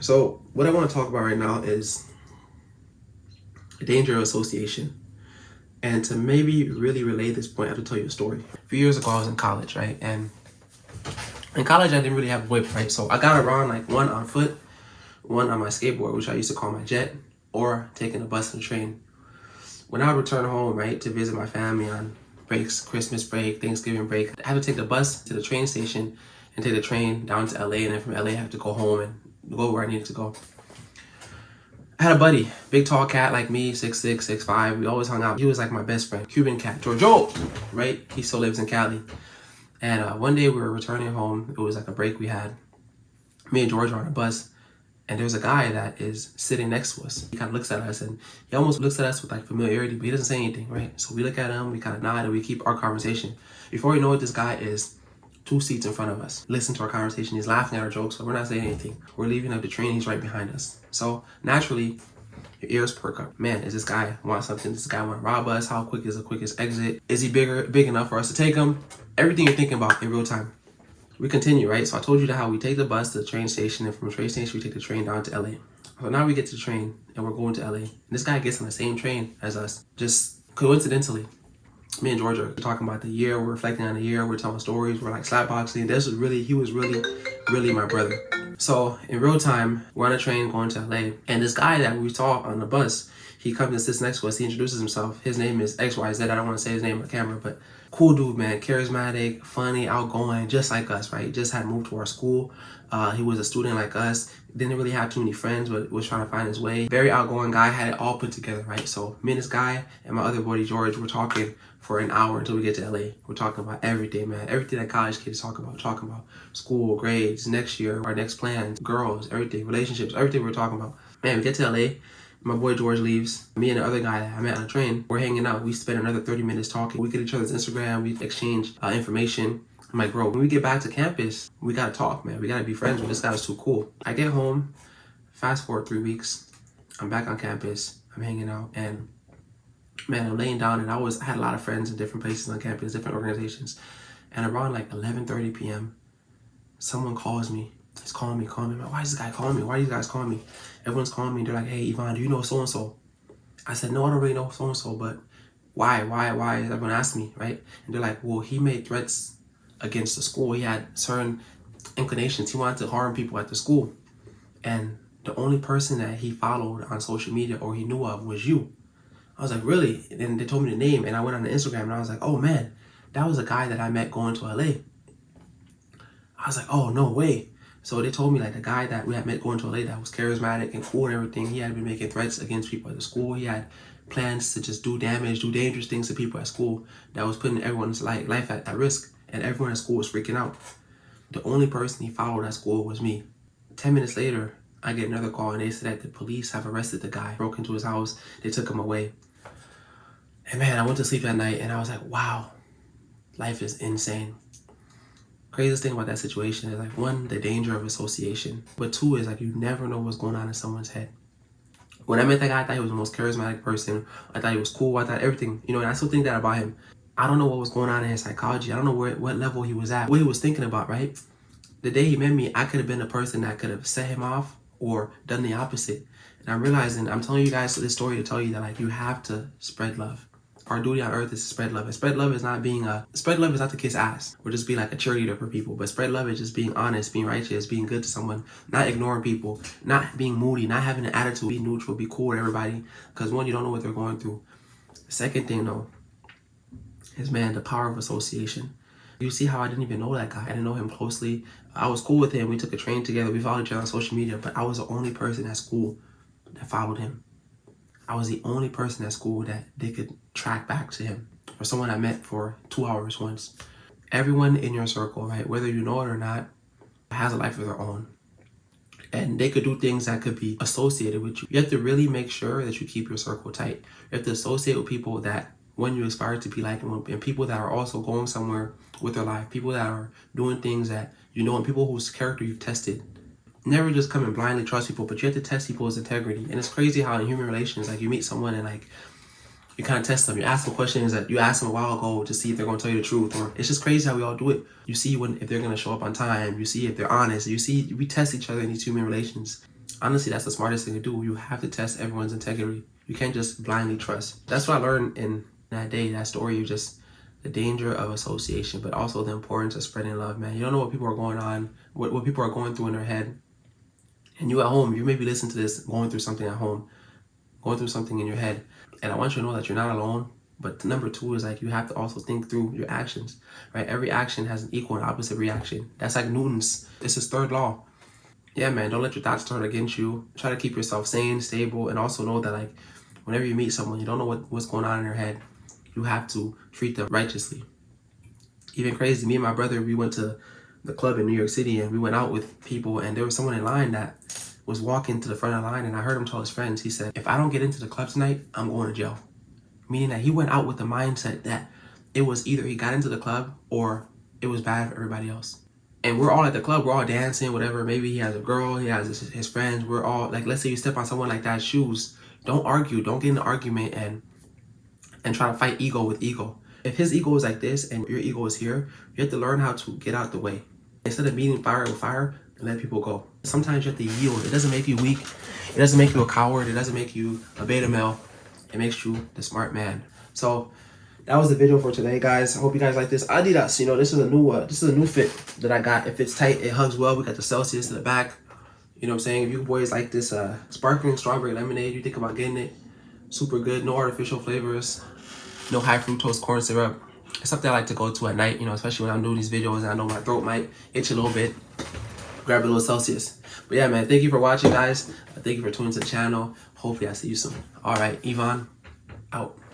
So what I want to talk about right now is the danger of association. And to maybe really relay this point, I have to tell you a story. A few years ago, I was in college, right? And in college, I didn't really have a whip, right? So I got around like one on foot, one on my skateboard, which I used to call my jet, or taking a bus and train. When I would return home, right, to visit my family on breaks, Christmas break, Thanksgiving break, I had to take the bus to the train station and take the train down to LA. And then from LA, I have to go home and go where I needed to go. I had a buddy, big tall cat like me, 6'6", 6'5". We always hung out. He was like my best friend, Cuban cat, Giorgio, right? He still lives in Cali. And one day we were returning home. It was like a break we had. Me and George were on a bus, and there's a guy that is sitting next to us. He kind of looks at us, and he almost looks at us with like familiarity, but he doesn't say anything, right? So we look at him, we kind of nod, and we keep our conversation. Before we know it, this guy is 2 seats in front of us. Listen to our conversation. He's laughing at our jokes, but we're not saying anything. We're leaving up the train. He's right behind us. So naturally, your ears perk up. Man, does this guy want something? Does this guy want to rob us? How quick is the quickest exit? Is he big enough for us to take him? Everything you're thinking about in real time. We continue, right? So I told you how we take the bus to the train station, and from the train station, we take the train down to LA. So now we get to the train, and we're going to LA. And this guy gets on the same train as us, just coincidentally. Me and George are talking about the year, we're reflecting on the year, we're telling stories, we're like slapboxing. He was really my brother. So in real time, we're on a train going to LA, and this guy that we saw on the bus, he comes and sits next to us. He introduces himself. His name is XYZ. I don't want to say his name on camera, but cool dude, man. Charismatic, funny, outgoing, just like us, right? Just had moved to our school. He was a student like us. Didn't really have too many friends, but was trying to find his way. Very outgoing guy, had it all put together, right? So me and this guy and my other buddy George, we're talking for an hour until we get to LA. We're talking about everything, man. Everything that college kids talk about. Talking about school, grades, next year, our next plans, girls, everything, relationships, everything we're talking about. Man, we get to LA. My boy George leaves. Me and the other guy that I met on the train, we're hanging out. We spent another 30 minutes talking. We get each other's Instagram. We exchange information. I'm like, bro, when we get back to campus, we gotta talk, man. We gotta be friends with this guy. Is too cool. I get home, fast forward 3 weeks. I'm back on campus. I'm hanging out, and man, I'm laying down, and I had a lot of friends in different places on campus, different organizations. And around like 11:30 p.m., someone calls me. He's calling me. I'm like, why is this guy calling me? Why are these guys calling me? Everyone's calling me. They're like, hey, Yvonne, do you know so-and-so? I said, no, I don't really know so-and-so, but why? Everyone asked me, right? And they're like, well, he made threats against the school. He had certain inclinations. He wanted to harm people at the school. And the only person that he followed on social media or he knew of was you. I was like, really? And then they told me the name, and I went on the Instagram, and I was like, oh man, that was a guy that I met going to LA. I was like, oh, no way. So they told me like the guy that we had met going to LA that was charismatic and cool and everything, he had been making threats against people at the school. He had plans to just do damage, do dangerous things to people at school that was putting everyone's life at risk. And everyone at school was freaking out. The only person he followed at school was me. 10 minutes later, I get another call, and they said that the police have arrested the guy, broke into his house, they took him away. And man, I went to sleep that night, and I was like, wow, life is insane. Craziest thing about that situation is like, one, the danger of association, but two is like you never know what's going on in someone's head. When I met that guy, I thought he was the most charismatic person. I thought he was cool. I thought everything, and I still think that about him. I don't know what was going on in his psychology. I don't know what level he was at, what he was thinking about, right? The day he met me, I could have been the person that could have set him off or done the opposite. And I'm realizing, I'm telling you guys this story to tell you that like you have to spread love. Our duty on earth is to spread love. And spread love is not to kiss ass or just be like a cheerleader for people. But spread love is just being honest, being righteous, being good to someone, not ignoring people, not being moody, not having an attitude, be neutral, be cool with everybody. Because one, you don't know what they're going through. The second thing though is, man, the power of association. You see how I didn't even know that guy. I didn't know him closely. I was cool with him. We took a train together. We followed each other on social media, but I was the only person at school that followed him. I was the only person at school that they could track back to him, or someone I met for 2 hours once. Everyone in your circle, right, whether you know it or not, has a life of their own. And they could do things that could be associated with you. You have to really make sure that you keep your circle tight. You have to associate with people that when you aspire to be like, and people that are also going somewhere with their life, people that are doing things that you know, and people whose character you've tested. Never just come and blindly trust people, but you have to test people's integrity. And it's crazy how in human relations, like you meet someone and like you kind of test them. You ask them questions that you asked them a while ago to see if they're going to tell you the truth. Or it's just crazy how we all do it. You see if they're going to show up on time. You see if they're honest. We test each other in these human relations. Honestly, that's the smartest thing to do. You have to test everyone's integrity. You can't just blindly trust. That's what I learned in that day, that story. You just the danger of association, but also the importance of spreading love, man. You don't know what people are going on, what people are going through in their head. And you at home, you may be listening to this, going through something at home, going through something in your head. And I want you to know that you're not alone. But number two is like you have to also think through your actions, right? Every action has an equal and opposite reaction. That's like Newton's, it's his third law. Yeah, man, don't let your thoughts turn against you. Try to keep yourself sane, stable, and also know that like whenever you meet someone, you don't know what's going on in their head. You have to treat them righteously. Even crazy, me and my brother, we went to the club in New York City and we went out with people, and there was someone in line that was walking to the front of the line, and I heard him tell his friends, he said, if I don't get into the club tonight, I'm going to jail. Meaning that he went out with the mindset that it was either he got into the club or it was bad for everybody else. And we're all at the club, we're all dancing, whatever. Maybe he has a girl, he has his friends. We're all like, let's say you step on someone like that shoes. Don't argue, don't get in an argument and try to fight ego with ego. If his ego is like this and your ego is here, you have to learn how to get out the way. Instead of meeting fire with fire, let people go. Sometimes you have to yield. It doesn't make you weak. It doesn't make you a coward. It doesn't make you a beta male. It makes you the smart man. So that was the video for today, guys. I hope you guys like this Adidas. You know, this is a new fit that I got. It fits tight. It hugs well. We got the Celsius in the back. You know what I'm saying? If you boys like this sparkling strawberry lemonade, you think about getting it. Super good. No artificial flavors. No high fructose corn syrup. It's something I like to go to at night, you know, especially when I'm doing these videos and I know my throat might itch a little bit. Grab a little Celsius. But yeah, man, thank you for watching, guys. Thank you for tuning to the channel. Hopefully I see you soon. All right, Yvonne, out.